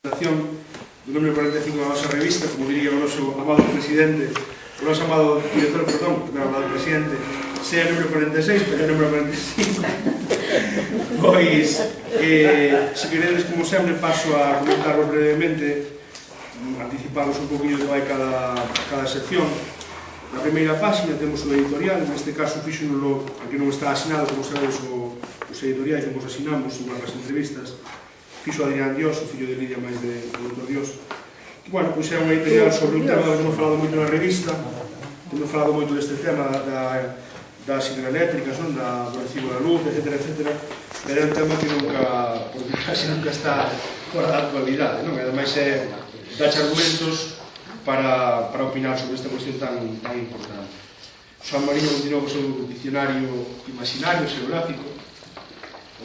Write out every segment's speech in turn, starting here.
Do número 45 da nosa revista, como diría o noso amado presidente, o noso amado director, perdón, o amado presidente, sea o número 46, pero o número 45. Pois, se queredes, como sempre, paso a comentarvos brevemente, anticiparos un poquinho de vai cada sección. Na primeira página temos o editorial, neste caso fixo-nos, aquí non está asinado, como sabedes, os editoriais, non vos asinamos, igual as entrevistas, fixo Adrián Dios, o fillo de Lidia máis de Dr. Dios. E, bueno, pois é unha editorial sobre un tema que temos falado moito na revista, temos falado moito deste tema das hidroeléctricas, do recibo da luz, etc. Pero é un tema que nunca, porque casi nunca está fora da actualidade, non? E ademais dache argumentos para opinar sobre esta cuestión tan importante. Joan Mariño continuou o seu dicionario imaginario, xeográfico,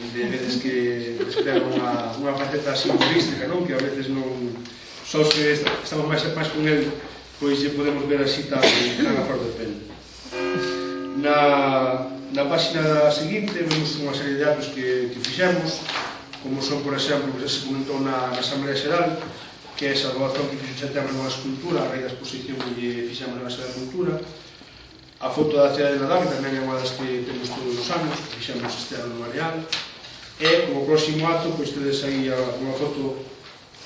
onde vedes que descreve unha faceta así humorística, non? Que a veces non... Só se estamos máis con el, pois lle podemos ver así tan a flor de pelo. Na página seguinte vemos unha serie de datos que fixemos, como son, por exemplo, que se comentou na Asamblea Xeral, que é esa doación que fixo setembro nunha escultura, a raíz da exposición que fixemos na Sala de Cultura. A foto da cidade de Nadal, que tamén é unha das que temos todos os anos, que fixemos este ano no Areal. E, como próximo acto, pois tedes aí unha foto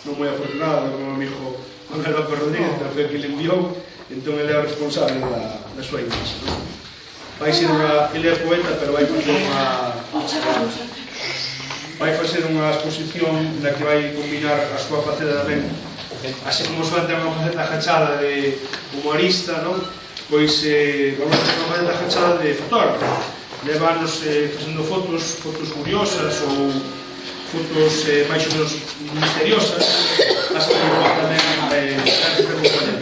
non moi afortunada do meu amigo Manuel López Rodríguez, que foi que le enviou, entón ele é o responsable da súa imaxe. Vai ser ele é poeta, pero vai facer unha exposición na que vai combinar a súa faceta tamén, así como suan ten unha faceta agachada de humorista, non? Pois vamos a ter unha faceta agachada de fotógrafo. Levarnos facendo fotos curiosas ou fotos máis ou menos misteriosas, as que tamén se acompañan.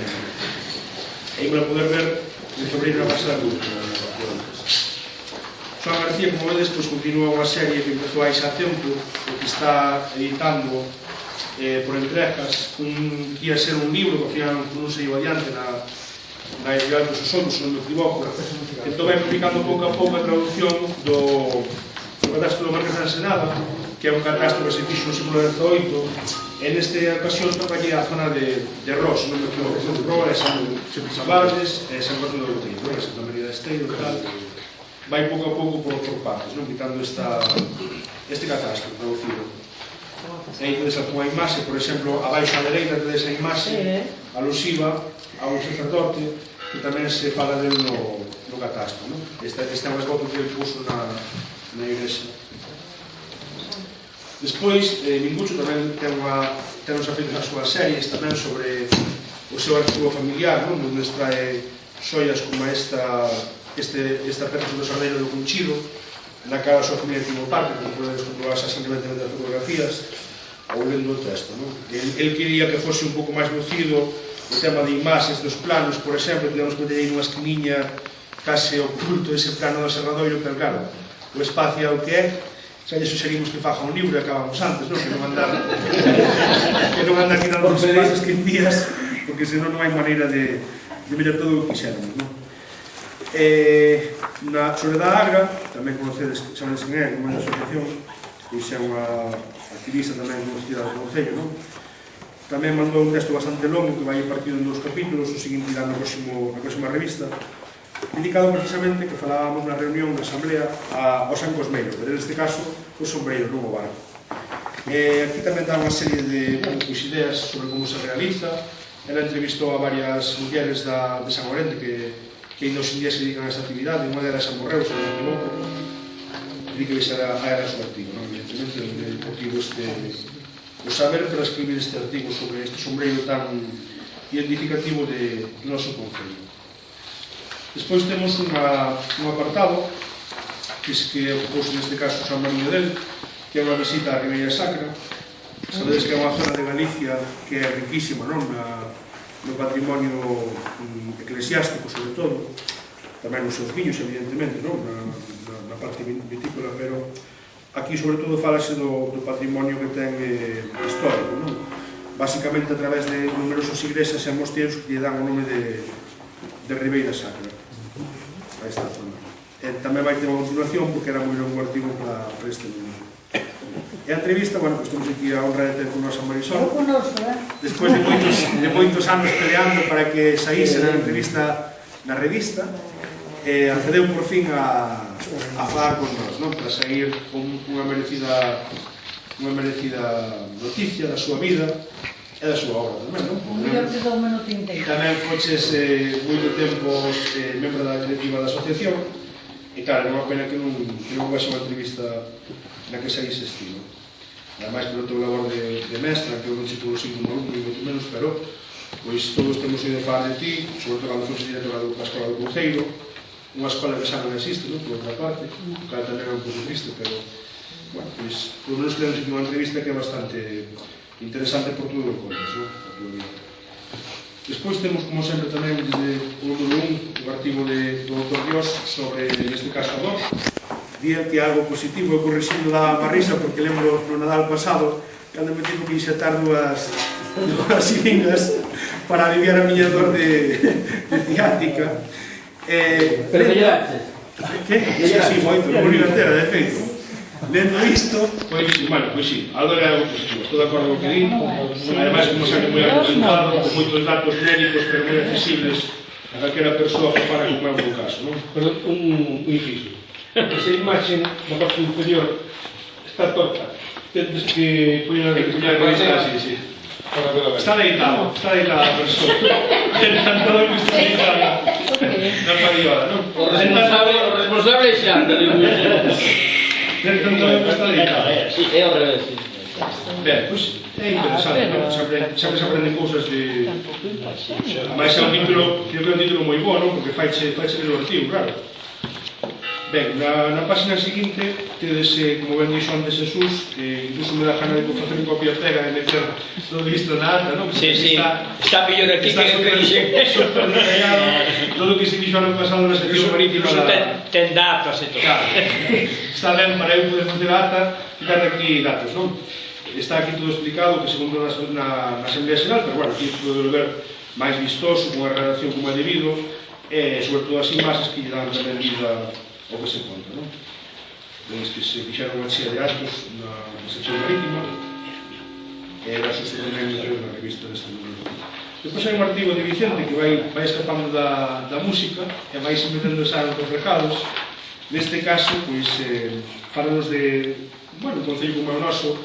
E para poder ver en febreiro na pasada cultura. Joan García, como vedes, continúa unha serie que empezou aí xa tempo, que está editando por entregas, que ia ser un libro que ao final non se iba adiante na editorial dos Osoros, non me equivoco. Entón vai publicando pouco a pouco a traducción do catastro do Marqués da Ensenada, que é un catastro que se fixo no século XVIII, e nesta ocasión toca aquí a zona de Ros, non me equivoco, Ros, San Bardes, San Bartolo do Río, Santa María de Esteiro e tal. Vai pouco a pouco por partes, quitando este catastro traducido. E aí tedes algunha imaxe, por exemplo, abaixo a dereita tedes a imaxe alusiva a un sacerdote que tamén se fala del no catastro. Esta é unha foto que ele puso na igrexa. Despois, Mingucho tamén ten uns afeitos as súas series tamén sobre o seu arquivo familiar, onde trae xoias como esta perna do Sardeiro do Conchido, na cara a súa familia tivo parte, como podedes comprobar simplemente das fotografías ou lendo o texto. El quería que fose un pouco máis lucido o tema de imaxes dos planos, por exemplo, digamos que teñei nunha esquiniña case oculto ese plano do Serradoiro, pero claro, o espacio é o que é. Xa lle suxerimos que faja un libro e acabamos antes, que non andar quitando os espacios que envías, porque senón non hai maneira de mirar todo o que quixéramos. Na Soledad Agra, tamén conocedes, sabedes quen é, unha asociación, pois é unha activista tamén conocida do Concello, tamén mandou un texto bastante longo que vai partido en 2 capítulos, o seguinte irá na próxima revista, dedicado precisamente, que falábamos na reunión da Asamblea, ao San Cosmeiro, pero neste caso o sombreiro, non o barco. Aquí tamén dá unha serie de ideas sobre como se realiza. Ela entrevistou a varias mulleres de San Orente que ainda hoxe en día se dedican a esta actividade, unha delas a morreu, se non me equivoco, e que era a súa artigo, evidentemente, onde motivo o saber para escribir este artigo sobre este sombreiro tan identificativo do noso Concello. Despois temos un apartado que ocupouse neste caso San Mariño del, que é unha visita á Ribeira Sacra. Sabedes que é unha zona de Galicia que é riquísima no patrimonio eclesiástico, sobre todo, tamén nos seus viños, evidentemente, na parte vitícola, pero aquí sobre todo falase do patrimonio que ten histórico, basicamente a través de numerosos igrexas e mosteiros que lle dan o nome de Ribeira Sacra a esta zona. Tamén vai ter unha continuación porque era moi longo artigo para este número. E a entrevista, bueno, pues temos aquí a honra de ter con nosa Marisol. Eu conozco, Despois de moitos anos peleando para que saíse na entrevista na revista, accedeu por fin a falar con nós, non? Para sair con unha merecida noticia da súa vida e da súa obra tamén, non? o mellor que dou minuto inteiro. Tamén foches moito tempo membro da directiva da asociación e claro, non é pena que non vexe unha entrevista na que saíses ti, non? Ademais, pelo teu labor de mestra, que eu non sei todo o signo alumno, e moito menos, pero pois todos temos oído falar de ti, sobre todo cando foste directora da Escola do Conceiro, unha escola que xa non existe, non? Por outra parte, o cal tamén é un pouco triste, pero, bueno, pois, por menos temos aquí unha entrevista que é bastante interesante por todo o que contas, non? Despois temos, como sempre, tamén, desde o número 1, o artigo do Dr. Dios sobre, neste caso, a dor. Día que algo positivo, eu corrixindo da marrisa, porque lembro no Nadal pasado, cando me tivo que inxetar dúas siringas para aliviar a miña dor de ciática. Pero que llevaste? Que? Sí, moito, non volví entera, de feito. Lendo isto, pois, bueno, pois sí, a dor é algo positivo, estou de acordo con o que di. Ademais, como sempre, moi argumentado, con moitos datos médicos, pero moi accesibles a calquera persoa que para como é o meu caso, non? Pero un inciso. Esa imaxe da parte inferior está torta. Tens que poñer a revista. Sí. Está deitada a persoa. Todo que está deitada na padiola, non? O responsable é Xanda, digo yo. Todo que está deitada. Sí, é ao revés. Ben, pois é interesante, non? Sempre se aprenden cousas de... Mas é un título, creo que é un título moi bo, non? Porque faiche divertido, claro. Ben, na página seguinte tedes, como ben dixo antes Jesús, que incluso me dá gana de facer un copia pega e meter todo isto na ata, non? Sí, está mellor aquí que dixen. Super detallado, todo o que se dixo ano pasado na sección marítima. Incluso ten datos e todo. Claro, está ben para eu poder facer a ata e dar aquí datos, non? Está aquí todo explicado, que segundo na Asamblea Xeral, pero bueno, aquí pode ver máis vistoso, con a redacción como é debido, e sobre todo as imaxes que lle dan tamén vida o que se conta, non? Veis que se fixaron unha chea de actos na sección marítima e era sustentamento na revista deste número. Depois hai un artigo de Vicente que vai escapando da música e vai se metendo xa nos recados. Neste caso, pois, falanos de, bueno, un concello como o noso,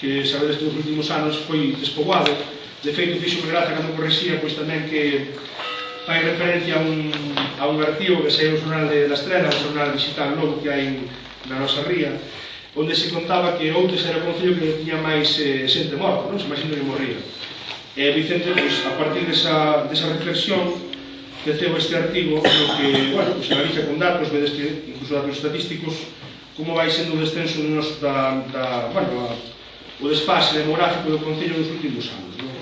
que sabedes que nos últimos anos foi despoboado. De feito, fixo me graza cando correxía, pois tamén que fai referencia a un artigo que saiu no Xornal da Estrela, un xornal digital novo que hai na nosa ría, onde se contaba que Outes era o concello que tiña máis xente morta, non? Se máis xente que morría. E Vicente, pois, a partir desa reflexión, teceu este artigo no que, bueno, pues, analiza con datos, vedes que, incluso datos estatísticos, como vai sendo o descenso o desfase demográfico do concello nos últimos anos, non?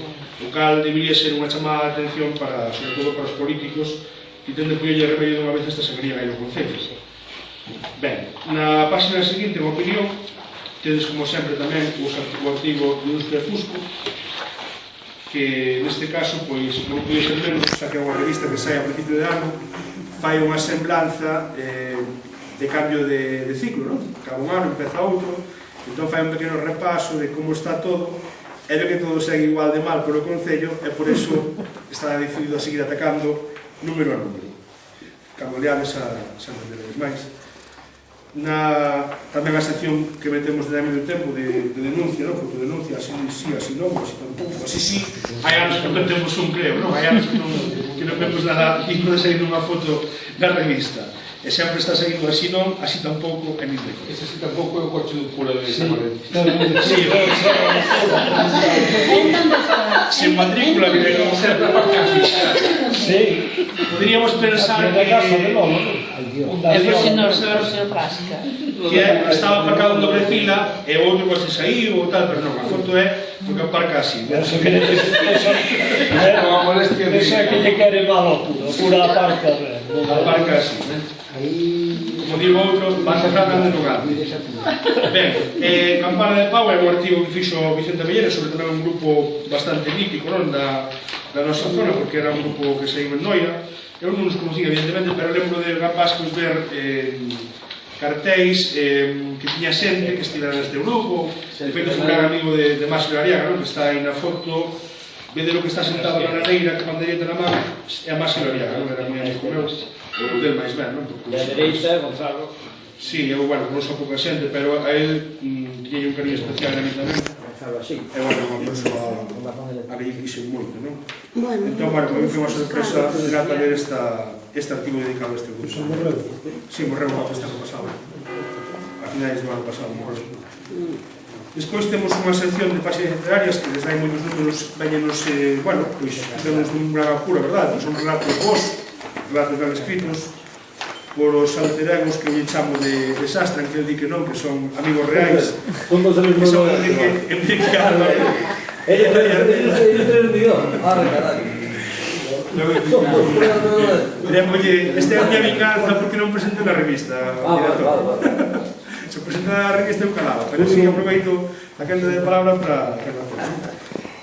O cal debería ser unha chamada de atención para, sobre todo para os políticos que tenden poñerlle remedio dunha vez esta sangría aí no concello. Ben, na página seguinte, en opinión, tedes como sempre tamén o artigo de Industria Fusco, que neste caso, pois, non pode ser menos, xa que é unha revista que sai a principio de ano, fai unha semblanza de cambio de ciclo, non? Cada un ano empeza outro, entón fai un pequeno repaso de como está todo, e ve que todo segue igual de mal polo Concello, e por iso está decidido a seguir atacando número a número. Cando leades a entenderedes máis. Tamén a sección que metemos de medio tempo de denuncia, non? Fotodenuncia, así sí, así non, así tampouco, así sí. Hai anos que non temos un creo, non? Hai anos que non vemos nada digno de sair nunha foto da revista. E sempre está seguindo así non, así tampouco, e nin de coisa. Ese así tampouco é o coche do cura de Samarén. Sí, sen matrícula, que debe ser para parcar. Sí. Poderíamos pensar que... É por si nos clásica. Que estaba aparcado en doble fila e o outro coche saiu ou tal, pero non, a foto é porque aparca así. Eso é que lle quere mal ao cura aparca ben. Aparca así, como digo outro, van a Fran de lugar. Ben, Campana de Pau é un artigo que fixo Vicente Abellera sobre tamén un grupo bastante mítico, non, da nosa zona, porque era un grupo que saiu en Noia. Eu non os conocía, evidentemente, pero lembro de rapaz ver cartéis que tiña xente que estivera neste grupo. De feito, foi un gran amigo de Márcio Lariaga, que está aí na foto. Vede lo que está sentado na lareira, que pandereta na mão, é a Márcio Lariaga, era moi amigo meu, o del máis ben, non? E a dereita, Gonzalo. Sí, eu, bueno, conozco a pouca xente, pero a él tiña un cariño especial a mí tamén. É, bueno, unha persoa a que lle quixen moito, non? Entón, bueno, para mí foi unha sorpresa grata ver este artigo dedicado a este grupo. Sí, morreu na festa do pasado. A finais do ano pasado, morreu. Despois temos unha sección de páxinas literarias que desde hai moitos números veñenos, bueno, pois vemos un gran apuro, verdade? Son relatos vos, relatos ben escritos, por os alter egos que lle chamo de desastre, que el di que non, que son amigos reais. Son dos amigos que son reais. Enrique Alba. Ele prendió. Arre, caralho. Esta é a miña vinganza porque non presento na revista, director. Se presenta na revista eu calaba, pero sí aproveito a quenda de palabra para relación.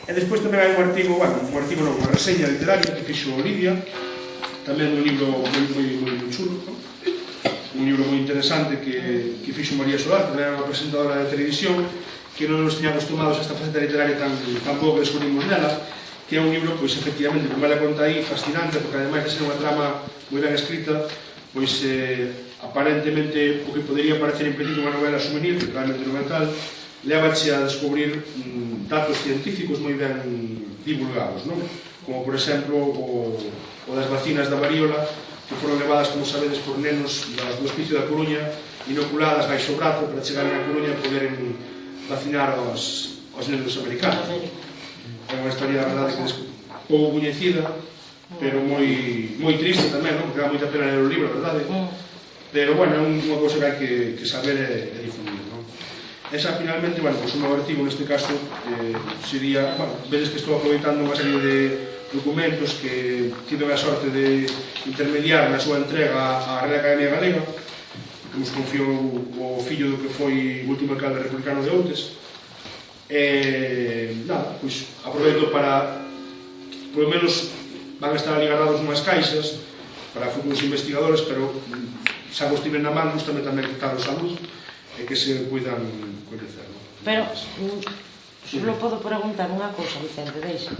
E despois tamén hai un artigo, bueno, unha reseña literaria que fixo Lidia, tamén un libro moi chulo, un libro moi interesante que fixo María Solar, que era unha presentadora de televisión, que non nos tiña acostumados a esta faceta literaria tan boa que descubrimos nela, que é un libro, pois, efectivamente, como ela conta aí, fascinante, porque ademais de ser unha trama moi ben escrita, pois, aparentemente, o que podería parecer en principio unha novela juvenil, que realmente non é tal, levache a descubrir datos científicos moi ben divulgados, non? Como, por exemplo, o das vacinas da varíola, que foron levadas, como sabedes, por nenos do Hospicio da Coruña, inoculadas baixo o brazo para chegar a Coruña e poderen vacinar os nenos americanos. É unha historia, a verdade, que pouco coñecida, pero moi triste tamén, non? Porque dá moita pena ler o libro, a verdade. Pero, bueno, é unha cousa que hai que saber e difundir, non? Esa, finalmente, bueno, pues un novo artigo, neste caso, sería, bueno, vedes que estou aproveitando unha serie de documentos que tido a sorte de intermediar na súa entrega á Real Academia Galega, que nos confiou o fillo do que foi o último alcalde republicano de Outes. Nada, pois aproveito para, por lo menos, van a estar aligarrados unhas caixas para futuros investigadores, pero xa vos tiven na man, gustame tamén quitarlos a luz e que se puidan coñecer. Pero, só podo preguntar unha cousa, Vicente, deixa.